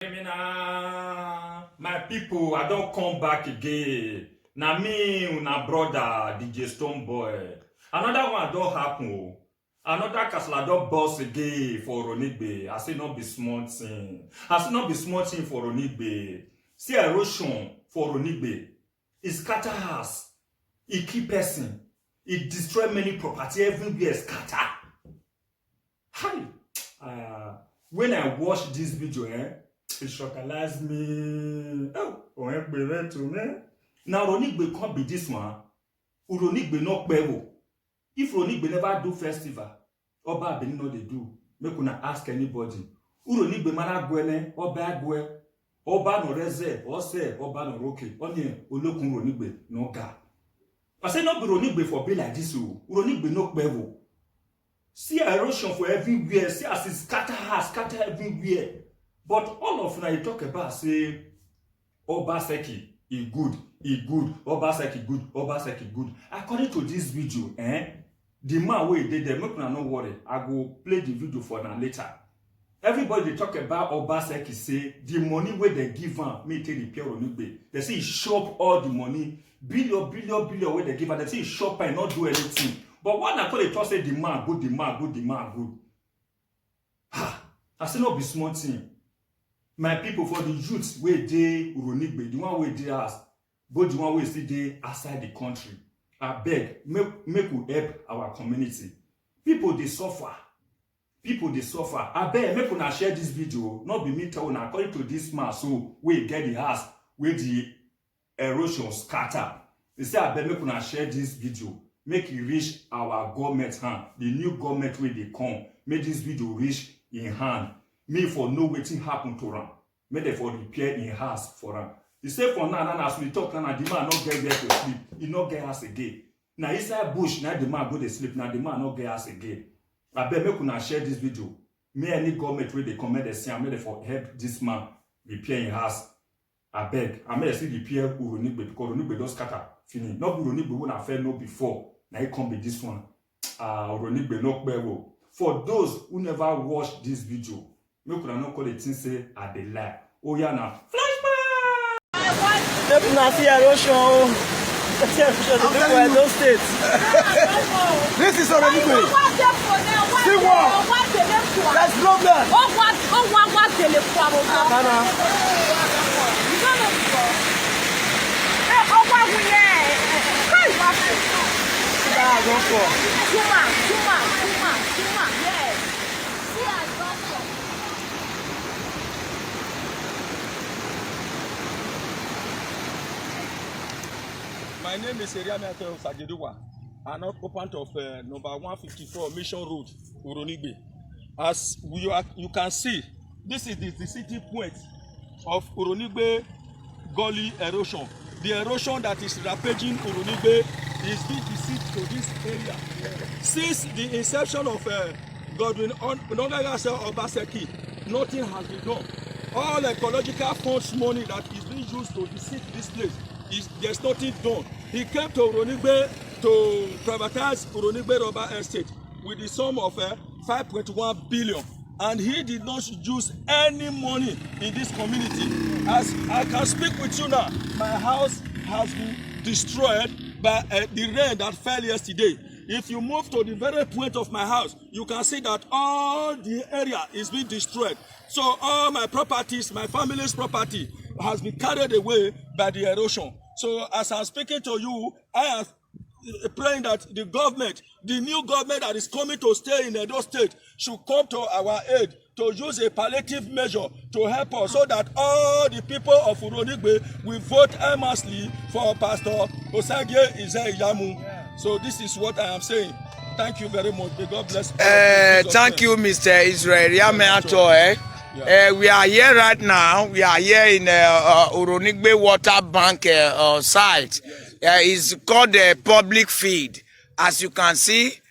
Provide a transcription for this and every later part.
My people, I don't come back again. Na me, una brother, DJ Stone Boy. Another one don't happen. Another castle don't burst again for Oronigbe. I say not be small thing. I say not be small thing for Oronigbe. See erosion for Oronigbe. It scatter house. It keep person. It destroy many property everywhere scatter. Hi. When I watch this video, it shockalized me. Oh, to me. Now Oronigbe can't be this one. Oronigbe not bevo. If Oronigbe never do festival, Oba Benin no they do. Make una ask anybody. Oronigbe mana gwene, Oba gwe, Oba no reze, Ose, Oba no roke. Onye Olokun Oronigbe no ga. I say not be Oronigbe for be like this. Oronigbe no bevo. See erosion for everywhere. See as it scatter everywhere. But all of now you talk about say Obaseki, he good, Obaseki good. According to this video, the man where he did there, make no worry. I go play the video for now later. Everybody they talk about Obaseki say the money where they give him, may take repair Oronigbe. They say he shop all the money, billion where they give him. They say he shop and not do anything. But when I call it, say the man good. I say not be small thing. My people, for the youths where they Oronigbe, the one where they ask, but the one where still they outside the country. I beg, make we help our community. People they suffer. I beg, make una share this video. Not be me tell una according to this man, so we get the house where the erosion scatter. They say I beg, make una share this video. Make it reach our government hand. The new government where they come. Make this video reach in hand. Me for no waiting happen to them. Make them for repair in house for them. He say for now, as we talk now, the man not get there to sleep. He not get house again. Now inside bush, now the man go to sleep. Now the man not get house again. I bet make una share this video. Me any government where they come, they say I made for help this man repair in house. I beg. I may see repair Oronigbe because Oronigbe don't scatter. Fini. Not Oronigbe when I felt no before. Now it come be this one. Oronigbe not bevel. For those who never watched this video, make una not call the thing say I dey lie. Oh yeah now. Make una see erosion. See erosion the people in those states. This is Oronigbe. See what? There's problem. My name is Eriame Sajeduwa, an occupant of number 154 Mission Road, Oronigbe. As you can see, this is the city point of Oronigbe Gully erosion. The erosion that is ravaging Oronigbe is being visited to this area. Since the inception of Godwin Obaseki, nothing has been done. All ecological funds money that is being used to visit this place, there's nothing done. He came to Oronigbe to privatize Oronigbe Rubber Estate with the sum of 5.1 billion. And he did not use any money in this community. As I can speak with you now, my house has been destroyed by the rain that fell yesterday. If you move to the very point of my house, you can see that all the area is being destroyed. So all my properties, my family's property, has been carried away by the erosion. So as I'm speaking to you, I am praying that the government, the new government that is coming to stay in Edo State, should come to our aid to use a palliative measure to help us so that all the people of Oronigbe will vote earnestly for Pastor Osagie Ize-Iyamu. So this is what I am saying. Thank you very much. May God bless. Thank you, Mr. Israel Yameato. We are here right now. We are here in Oronigbe Water Bank site. It's called a public feed. As you can see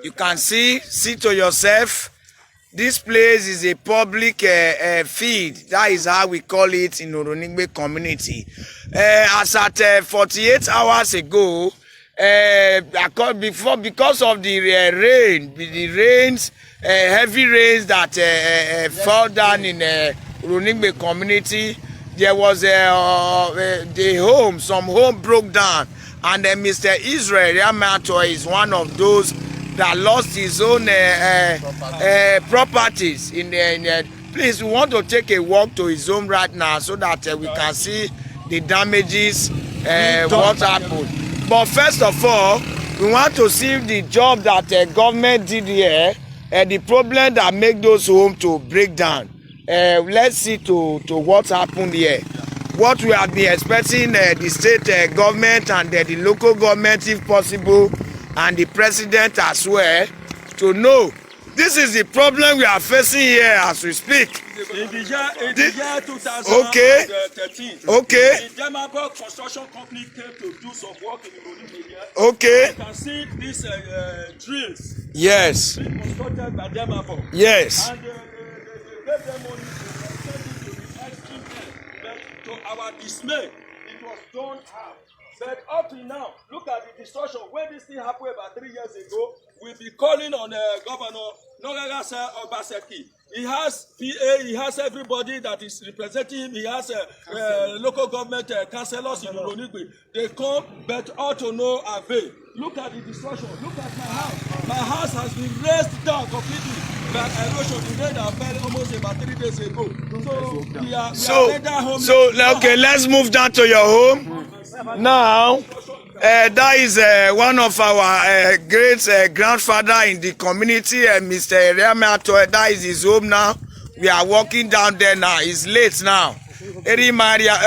to yourself. This place is a public feed. That is how we call it in Oronigbe community. As at 48 hours ago, because of the rains, heavy rains that fall down in Uronigbe community. There was some home broke down, and Mr. Israel Yamato is one of those that lost his own properties. Please, we want to take a walk to his home right now so that we can see the damages, what happened. But first of all, we want to see the job that government did here, the problem that make those homes to break down. Let's see to what happened here. What we have been expecting the state government and the local government, if possible, and the president as well, to know this is the problem we are facing here as we speak. In the year 2013, okay. the Demapol Construction Company came to do some work in the Uronigbe area. Okay. You can see these drills. Yes. Being constructed by Demapol. Yes. And they gave them money to send it to the extreme end. But to our dismay, it was done half. But up to now, look at the destruction. When this thing happened about 3 years ago, we'll be calling on Governor Nogagasa Obaseki. He has PA, he has everybody that is representing him. He has local government councillors in Uronigbe. They come, but all to no avail. Look at the destruction. Look at my house. My house has been raised down completely by erosion. The rain that fell almost about 3 days ago. So we are homeless. So okay, let's move down to your home. Now, that is one of our great grandfather in the community, Mr. Eriamato. That is his home now. We are walking down there now. It's late now.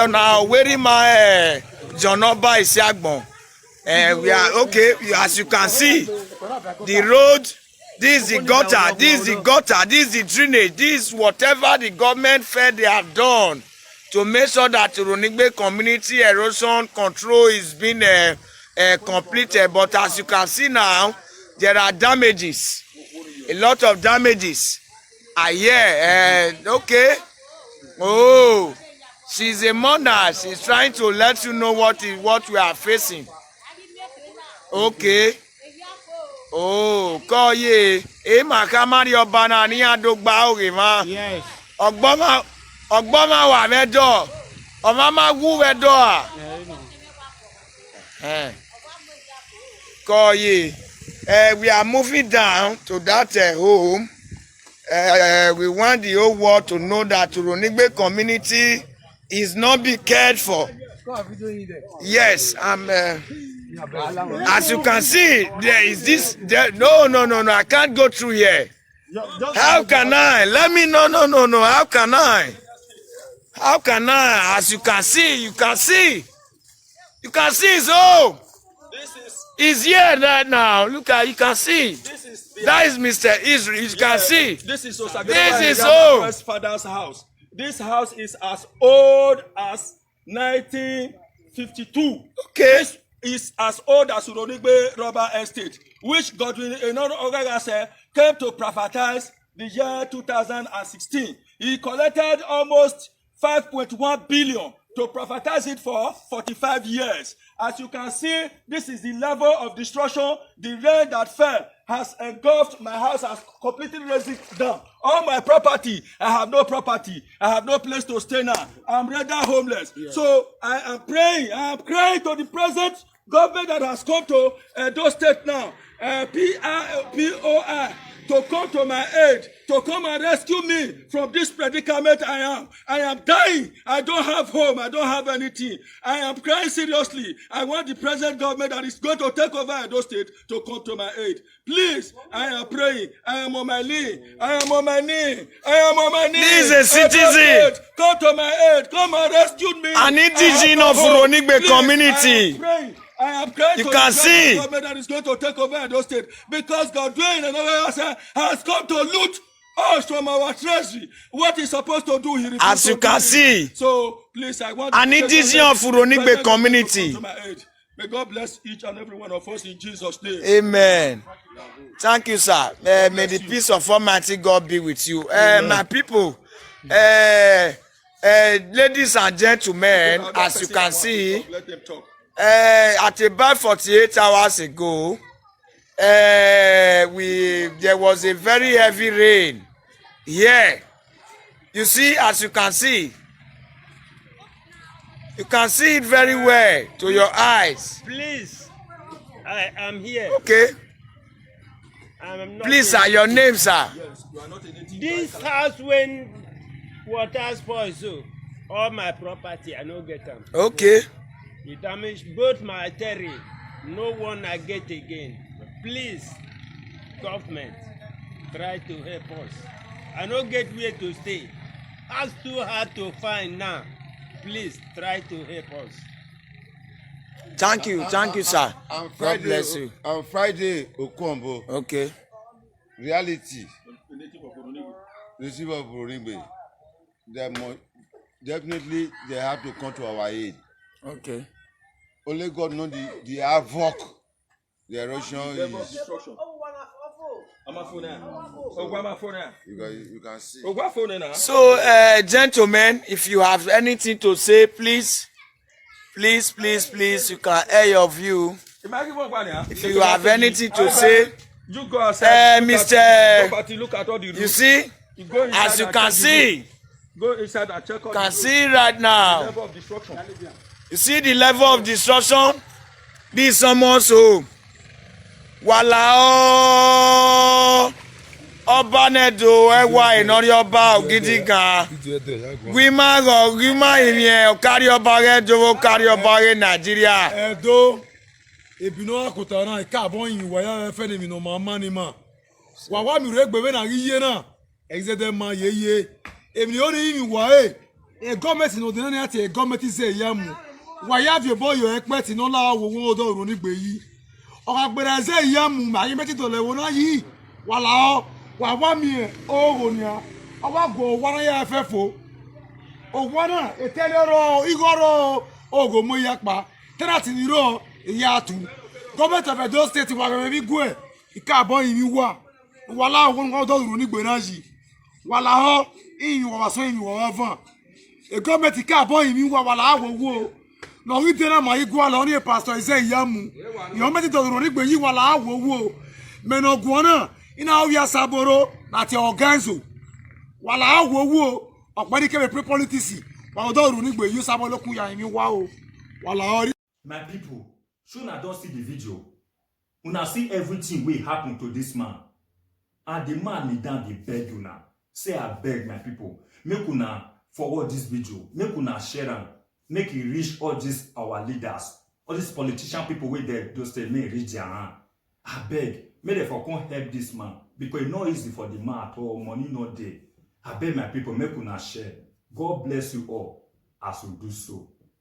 Now, where is my Jonoba Isiagbon? We are okay. As you can see, the road. This is the gutter. This is the gutter. This is the drainage. This is whatever the government felt they have done to make sure that Uronigbe community erosion control is being completed. But as you can see now, there are damages. A lot of damages are here. Okay. Oh, she's a mother. She's trying to let you know what we are facing. Okay. Oh, kọ́ yé e máa ká má rí ọba náà ní àdógbà òrè má. Ọgbọ́n máa wà mẹ́dọ̀, ọmọ máa wú mẹ́dọ̀ à. Kọ́ yé, we are moving down to that home. We want the whole world to know that Uronigbe community is not being cared for. Yes, as you can see, there is this. No, I can't go through here. How can I? Let me. No. How can I? How can I? As you can see, you can see his home. He's here right now. Look at, you can see. That is Mr. Israel. You can see. This is home. Father's house. This house is as old as 1952. Okay. This is as old as Uronigbe Rubber Estate, which Godwin Enonogagase came to privatize the year 2016. He collected almost 5.1 billion to privatize it for 45 years. As you can see, this is the level of destruction. The rain that fell has engulfed my house, has completely raised it down. All my property, I have no property. I have no place to stay now. I'm rather homeless. Yeah. So I am crying to the present government that has come to those states now, POI, to come to my aid, to come and rescue me from this predicament I am. I am dying. I don't have home. I don't have anything. I am crying seriously. I want the present government that is going to take over those states to come to my aid. Please, I am praying. I am on my knee. I am on my knee. This is a citizen. Come to my aid. Come and rescue me. An indigenous of Uronigbe community. I am crying you to can the see government that is going to take over those states because Godwin and has come to loot us from our treasury. What he's supposed to do, he refuses. As you can see, so please, I want an indigenous of Uronigbe community. May God bless each and every one of us in Jesus' name. Amen. Thank you, sir. May the peace of Almighty God be with you. My people, ladies and gentlemen, as you can see, at about 48 hours ago, there was a very heavy rain here You see, as you can see it very well to your eyes. Please, I am here. Okay. I'm not Please, sir, your name, sir. Yes, you are not a native. This house when water spoil so all my property I no get them. Okay. It damaged both my terrain. No one I get again. Please, government, try to help us. I no get where to stay. House too hard to find now. Please try to help us. Thank you, sir. I'm God Friday, bless you. I'm Friday Okombo. Okay. Reality. A native of Oronigwe. Native of Oronigwe. Definitely they have to come to our aid. Okay. Only God knows the havoc the erosion Level of is. destruction. I'm a phone now. You can see. So, gentlemen, if you have anything to say, please, you can air your view. If you have anything to say, you go outside. Look at all the you see, as you can see, go inside and check out. can see right now. Level of destruction. You see the level of destruction? This is someone's home. Wala ọba nedo ẹwà ìnáwó ọba ògidì gan. Gbìmọ̀ ìrìn ọ̀kárí ọba rẹ̀ jọ̀wọ́ kárí ọba rẹ̀ Nàìjíríà. Ẹ̀dọ́ ebino akutara náà káàbọ̀ yìí wáyà ẹ̀fẹ́ ni mìíràn máa má ni mà. Wàwá mi rẹ̀ gbẹ̀wé náà yíyé náà ẹ̀xẹ̀dẹ̀ máa yéye. Èmi ò ní yìí wá ẹ̀. Gọ́ọ̀mẹ̀tì ní òdìnnà ní àti gọ́ọ̀mẹ̀tì ṣe ìyá mu. Wàyà àfìbọ̀ yọ ẹ̀pẹ́ tì náà láwọ̀ owó ọdọ̀ Oronigbe yìí. Ọ̀gá gbẹ̀rẹ̀ ṣe ìyá mu màá mẹ́tì tó lẹ̀wọ̀ náà yìí. Wàlá ọ́ wàwá mi ẹ̀ ọ̀rọ̀ ni à. Ọwọ́ àgọ̀ wọ́n yà ẹ̀fẹ́ fò. Òwò náà ètẹ́lẹ́rọ̀ ìgọ̀rọ̀ ògò mọ́ ìyá pa. Tẹ́lá ti ní rọ̀ ìyá àtú. Gọ́ọ̀mẹ̀tì of Edo State wà bẹ̀rẹ̀ bí gún ẹ̀. Ìkàbọ̀ yìí mi wà. Wàlá àwọn ọdọ̀ Oronigbe náà yìí. Wàlá ọ́ ìyìn wà sọ ìyìn wà fún. Gọ́ọ̀mẹ̀tì káàbọ̀ yìí mi wà wàlá àwòwò. Lọ́rí dẹ́nà màá yí gbọ́ lọ́rí pásítọ̀ iṣẹ́ ìyá mu. Ìyọ́n mẹ́tì tó Oronigbe yìí wàlá àwòwò. Mẹ́nàgùn náà iná ọ̀wí àṣàbòrò láti ọ̀gánzò. Wàlá àwòwò ọ̀pẹ́ni kẹ́mẹ̀ pé pọ́lítíìsì. Wàlọ́dọ̀ Oronigbe yìí sábọ̀ lókun yà mí wá o. Wàlá ọ̀rí. My people, so una don see the video. Una see everything wey happen to this man. And the man kneel down dey beg una. Say abeg my people, make una forward this video, make una share am, make e reach all these our leaders, all these politician people wey dey those state, make e reach their hand. Abeg, make dem for come help this man because e no easy for the man at all, money no dey. Abeg my people, make una share. God bless you all as we do so.